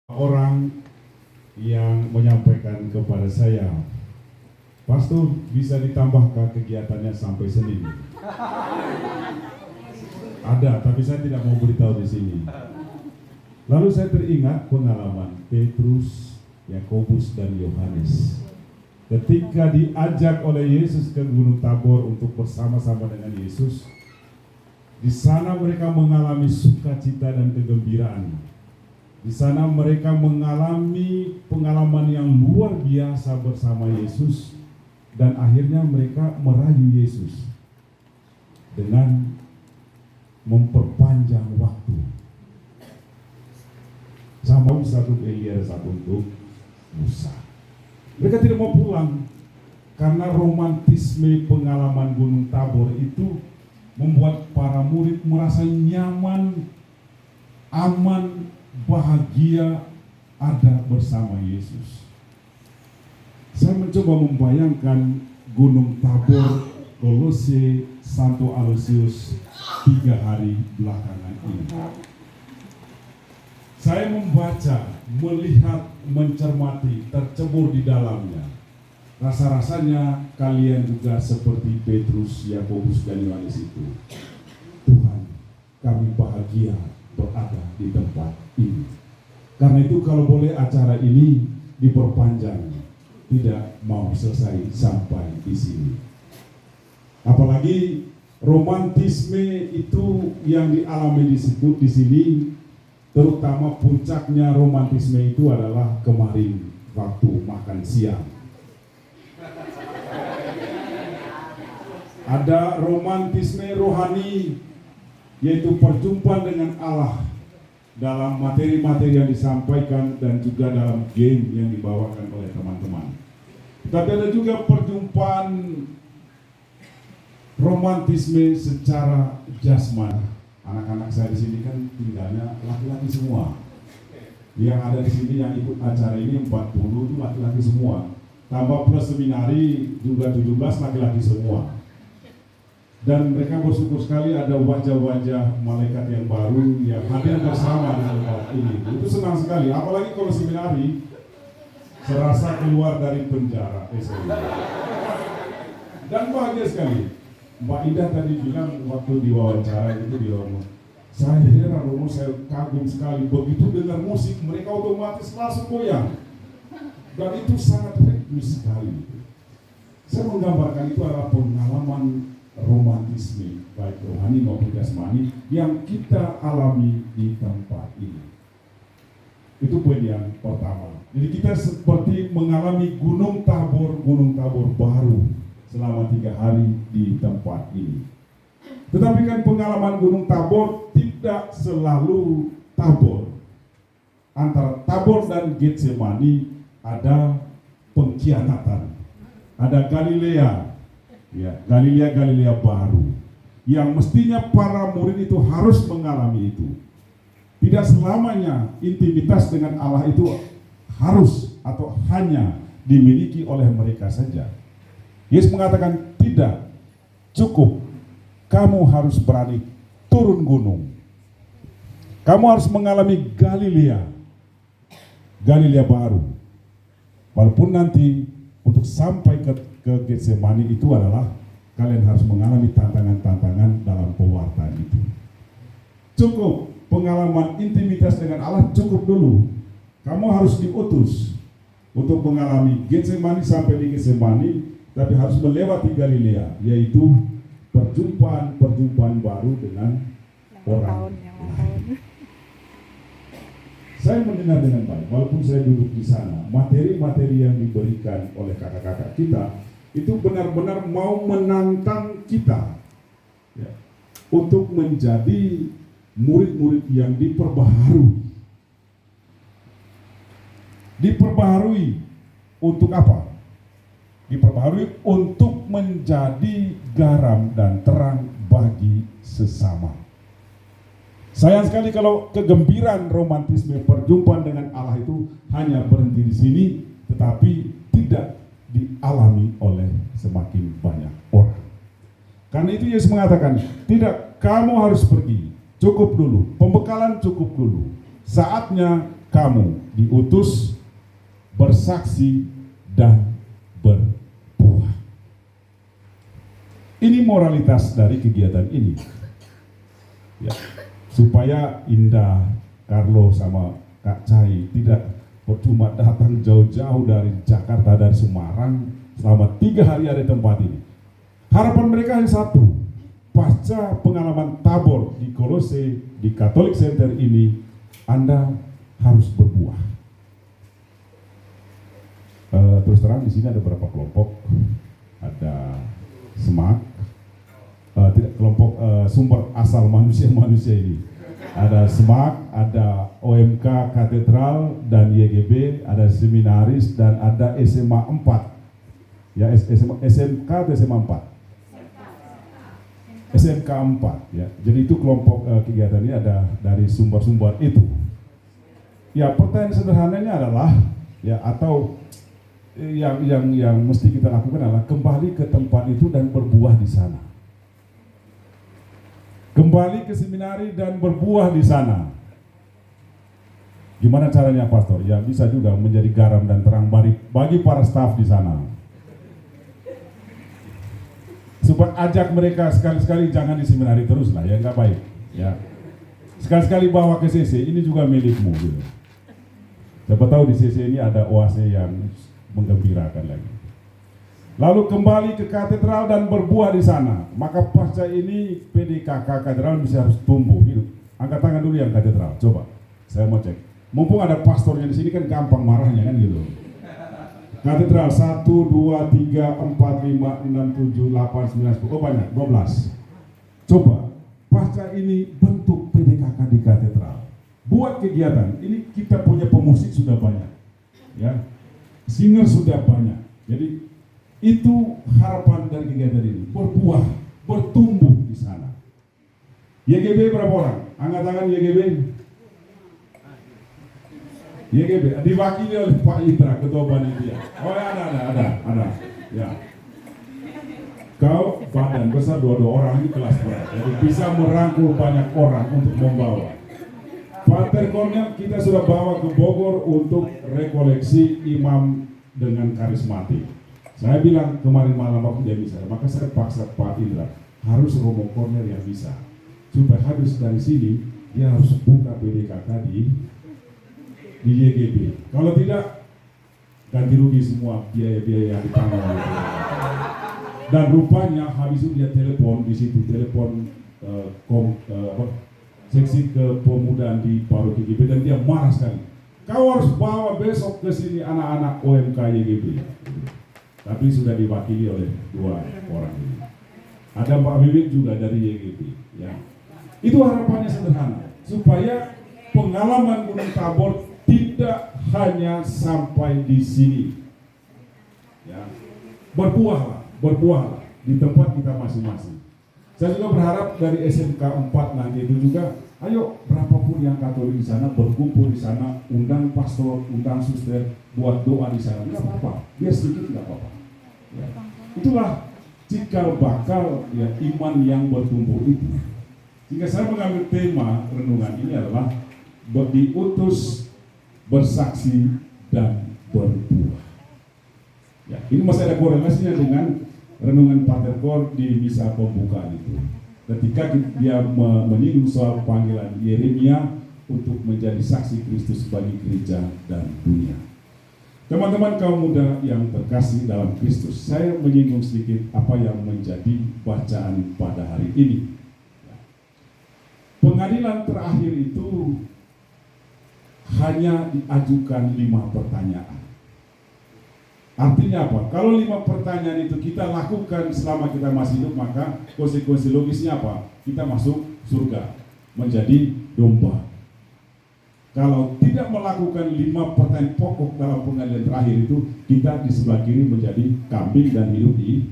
Orang yang menyampaikan kepada saya, Pastor, bisa ditambah ke kegiatannya sampai Senin. Ada, tapi saya tidak mau beritahu di sini. Lalu saya teringat pengalaman Petrus, Yakobus, dan Yohanes. Ketika diajak oleh Yesus ke Gunung Tabor untuk bersama-sama dengan Yesus, di sana mereka mengalami sukacita dan kegembiraan. Di sana mereka mengalami pengalaman yang luar biasa bersama Yesus, dan akhirnya mereka merayu Yesus dengan memperpanjang waktu. Sama satu Elia, satu untuk Musa. Mereka tidak mau pulang karena romantisme pengalaman Gunung Tabor itu membuat para murid merasa nyaman, aman, bahagia ada bersama Yesus. Saya mencoba membayangkan Gunung Tabor, Kolose, Santo Aloysius 3 hari belakangan ini. Saya membaca, melihat, mencermati, tercebur di dalamnya. Rasa-rasanya kalian juga seperti Petrus, Yakobus, dan Yohanes itu. Tuhan, kami bahagia berada di tempat ini. Karena itu kalau boleh acara ini diperpanjang, tidak mau selesai sampai di sini. Apalagi romantisme itu yang dialami di sini, terutama puncaknya romantisme itu adalah kemarin waktu makan siang. Ada romantisme rohani, yaitu perjumpaan dengan Allah dalam materi-materi yang disampaikan dan juga dalam game yang dibawakan oleh teman-teman. Tapi ada juga perjumpaan romantisme secara jasmani. Anak-anak saya di sini kan tinggalnya laki-laki semua. Yang ada di sini yang ikut acara ini 40 itu laki-laki semua. Tambah plus seminari juga 17 laki-laki semua. Dan mereka bersyukur sekali ada wajah-wajah malaikat yang baru yang hadir bersama di tempat ini. Itu senang sekali, apalagi kalau seminari serasa keluar dari penjara. Dan bahagia sekali. Mbak Indah tadi bilang waktu diwawancara itu di Romo, saya heran Romo, saya kagum sekali. Begitu dengar musik mereka otomatis langsung goyang. Dan itu sangat ritmis sekali. Saya menggambarkan itu adalah pengalaman romantisme baik rohani maupun jasmani yang kita alami di tempat ini. Itu poin yang pertama. Jadi kita seperti mengalami Gunung Tabor baru selama 3 hari di tempat ini. Tetapi kan pengalaman Gunung Tabor tidak selalu Tabor. Antara Tabor dan Getsemani ada pengkhianatan, ada Galilea. Ya, Galilea baru yang mestinya para murid itu harus mengalami itu. Tidak selamanya intimitas dengan Allah itu harus atau hanya dimiliki oleh mereka saja. Yesus mengatakan tidak cukup, kamu harus berani turun gunung. Kamu harus mengalami Galilea baru. Walaupun nanti untuk sampai ke Getsemani itu adalah kalian harus mengalami tantangan-tantangan dalam pewartaan itu. Cukup pengalaman intimitas dengan Allah cukup dulu. Kamu harus diutus untuk mengalami Getsemani sampai di Getsemani, tapi harus melewati Galilea, yaitu perjumpaan baru dengan orang lain. Saya mendengar dengan baik, walaupun saya duduk di sana, materi-materi yang diberikan oleh kakak-kakak kita itu benar-benar mau menantang kita ya, untuk menjadi murid-murid yang diperbaharui untuk apa? Diperbaharui untuk menjadi garam dan terang bagi sesama. Sayang sekali kalau kegembiraan romantisme perjumpaan dengan Allah itu hanya berhenti di sini, tetapi tidak dialami oleh semakin banyak orang. Karena itu Yesus mengatakan, tidak, kamu harus pergi, cukup dulu, pembekalan cukup dulu. Saatnya kamu diutus bersaksi dan berbuah. Ini moralitas dari kegiatan ini. Ya, supaya Indah, Carlo sama Kak Cai tidak percuma datang jauh-jauh dari Jakarta, dari Semarang selama 3 hari ada di tempat ini. Harapan mereka yang satu, pasca pengalaman Tabor di Kolose, di Catholic Center ini, Anda harus berbuah. Terus terang di sini ada beberapa kelompok, ada SMAK, tidak kelompok sumber asal manusia ini. Ada SMAK, ada OMK Katedral dan YGB, ada seminaris dan ada SMA 4. Ya, SMK atau SMA 4? SMK 4 ya. Jadi itu kelompok kegiatan ini ada dari sumber-sumber itu. Ya, pertanyaan sederhananya adalah ya, atau yang mesti kita lakukan adalah kembali ke tempat itu dan berbuah di sana. Kembali ke seminari dan berbuah di sana. Gimana caranya, Pastor? Ya, bisa juga menjadi garam dan terang bagi para staf di sana. Supaya ajak mereka sekali-sekali jangan di seminari terus lah, ya nggak baik. Ya, sekali-sekali bawa ke CC, ini juga milikmu. Gitu. Siapa tahu di CC ini ada oase yang menggembirakan lagi. Lalu kembali ke katedral dan berbuah di sana. Maka pasca ini PDKK katedral bisa harus tumbuh. Gitu. Angkat tangan dulu yang katedral. Coba, saya mau cek. Mumpung ada pastornya di sini kan gampang marahnya kan gitu. Katedral 1, 2, 3, 4, 5, 6, 7, 8, 9, 10. Oh banyak, 12. Coba, pasca ini bentuk PDKK di katedral. Buat kegiatan. Ini kita punya pemusik sudah banyak. Ya. Singer sudah banyak. Jadi itu harapan dari kegiatan ini, berbuah, bertumbuh di sana. YGB berapa orang? Angkat tangan YGB. YGB diwakili oleh Pak Indra, Ketua Panitia. Oh ya, ada. Ya. Kau badan besar 22 orang, ini kelas berat. Jadi bisa merangkul banyak orang untuk membawa. Pater Cornel kita sudah bawa ke Bogor untuk rekoleksi imam dengan karismatik. Saya bilang kemarin malam waktu dia bisa, maka saya paksa Pak Indra harus Romo Cornel yang bisa. Supaya habis dari sini dia harus buka PDKK di YGB. Kalau tidak ganti rugi semua biaya-biaya yang ditanggung oleh PDKK. Dan rupanya habis itu dia telepon di situ, seksi kepemudaan di paroki YGB dan dia marah sekali. Kau harus bawa besok ke sini anak-anak OMK YGB. Tapi sudah diwakili oleh 2 orang ini. Ada Pak Bibit juga dari YGB. Ya. Itu harapannya sederhana, supaya pengalaman Gunung Tabor tidak hanya sampai di sini. Ya. Berbuahlah di tempat kita masing-masing. Saya juga berharap dari SMK 4 nanti itu juga, ayo berapapun yang Katolik di sana berkumpul di sana, undang pastor, undang suster, buat doa di sana, nggak apa-apa, biar sedikit nggak apa-apa. Ya. Itulah cikal bakal ya iman yang bertumbuh itu. Sehingga saya mengambil tema renungan ini adalah diutus, bersaksi dan berbuah. Ya, ini masih ada korelasinya dengan renungan Pater Cor di misa pembukaan itu. Ketika dia menyinggung soal panggilan Yeremia untuk menjadi saksi Kristus bagi gereja dan dunia. Teman-teman kaum muda yang terkasih dalam Kristus, saya menyinggung sedikit apa yang menjadi bacaan pada hari ini. Pengadilan terakhir itu hanya diajukan 5 pertanyaan. Artinya apa? Kalau 5 pertanyaan itu kita lakukan selama kita masih hidup, maka konsekuensi logisnya apa? Kita masuk surga, menjadi domba. Kalau tidak melakukan 5 pertanyaan pokok dalam pengadilan terakhir itu, kita di sebelah kiri menjadi kambing dan hidup di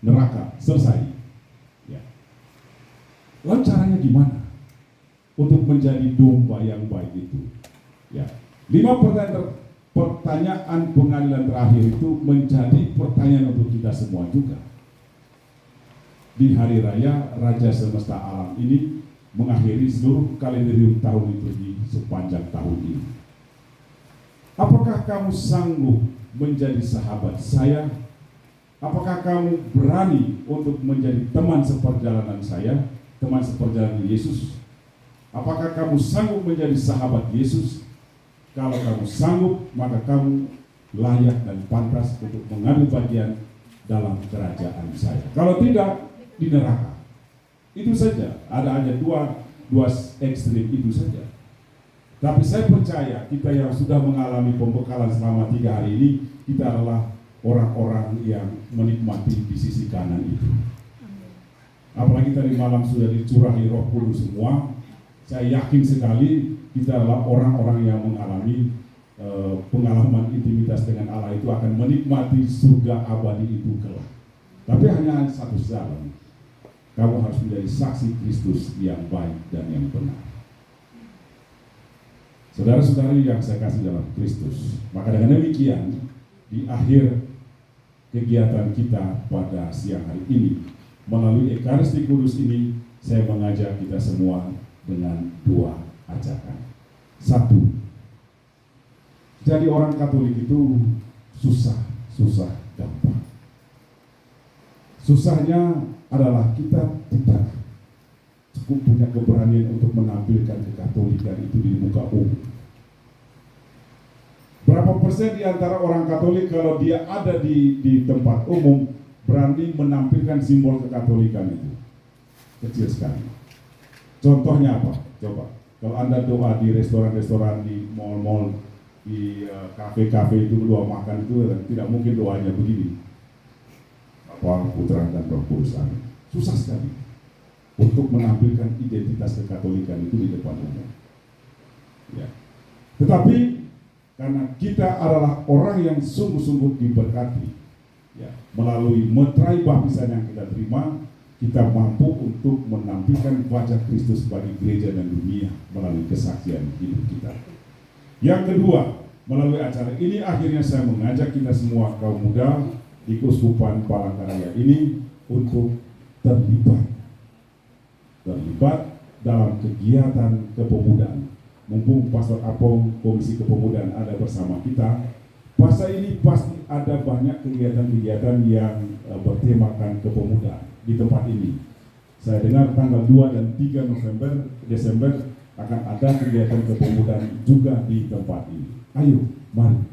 neraka. Selesai. Ya. Lalu caranya gimana untuk menjadi domba yang baik itu? Ya. 5 pertanyaan pengadilan terakhir itu menjadi pertanyaan untuk kita semua juga. Di hari raya Raja Semesta Alam ini mengakhiri seluruh kalenderium tahun liturgi sepanjang tahun ini. Apakah kamu sanggup menjadi sahabat saya? Apakah kamu berani untuk menjadi teman seperjalanan saya, teman seperjalanan Yesus? Apakah kamu sanggup menjadi sahabat Yesus? Kalau kamu sanggup, maka kamu layak dan pantas untuk mengambil bagian dalam kerajaan saya. Kalau tidak, di neraka. Itu saja, ada hanya dua ekstrim itu saja. Tapi saya percaya kita yang sudah mengalami pembekalan selama 3 hari ini, kita adalah orang-orang yang menikmati di sisi kanan itu. Apalagi tadi malam sudah dicurahi Roh Kudus semua, saya yakin sekali kita adalah orang-orang yang mengalami pengalaman intimitas dengan Allah itu akan menikmati surga abadi itu kelak. Tapi hanya satu jalan, kamu harus menjadi saksi Kristus yang baik dan yang benar. Saudara-saudari yang saya kasih dalam Kristus, maka dengan demikian di akhir kegiatan kita pada siang hari ini melalui Ekaristi Kudus ini, saya mengajak kita semua dengan 2 ajakan. 1, jadi orang Katolik itu susah gampang. Susahnya adalah kita tidak cukup punya keberanian untuk menampilkan kekatolikan itu di muka umum. Berapa persen di antara orang Katolik kalau dia ada di tempat umum berani menampilkan simbol kekatolikan itu? Kecil sekali. Contohnya apa? Coba. Kalau Anda doa di restoran-restoran, di mall-mall, di kafe-kafe itu doa makan itu tidak mungkin doanya begini. Apa putra dan Roh Kudus. Susah sekali untuk menampilkan identitas kekatolikan itu di depan umum. Ya. Tetapi karena kita adalah orang yang sungguh-sungguh diberkati, ya, melalui meterai baptisan yang kita terima, kita mampu untuk menampilkan wajah Kristus bagi gereja dan dunia melalui kesaksian hidup kita. Yang kedua, melalui acara ini akhirnya saya mengajak kita semua kaum muda di Keuskupan Palangkaraya ini untuk terlibat dalam kegiatan kepemudaan. Mumpung Pastor Apong Komisi Kepemudaan ada bersama kita, masa ini pasti ada banyak kegiatan-kegiatan yang bertemakan kepemudaan di tempat ini. Saya dengar tanggal 2 dan 3 Desember akan ada kegiatan kepemudaan juga di tempat ini. Ayo, mari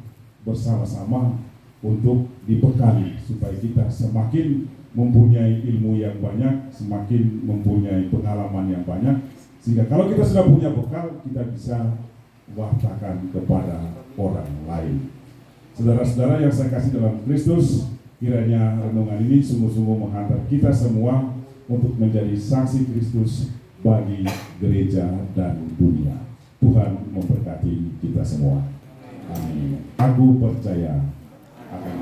bersama-sama untuk dibekali supaya kita semakin mempunyai ilmu yang banyak, semakin mempunyai pengalaman yang banyak, sehingga kalau kita sudah punya bekal, kita bisa wartakan kepada orang lain. Saudara-saudara yang saya kasih dalam Kristus, kiranya renungan ini sungguh-sungguh menghantar kita semua untuk menjadi saksi Kristus bagi gereja dan dunia. Tuhan memberkati kita semua. Amin. Aku percaya akan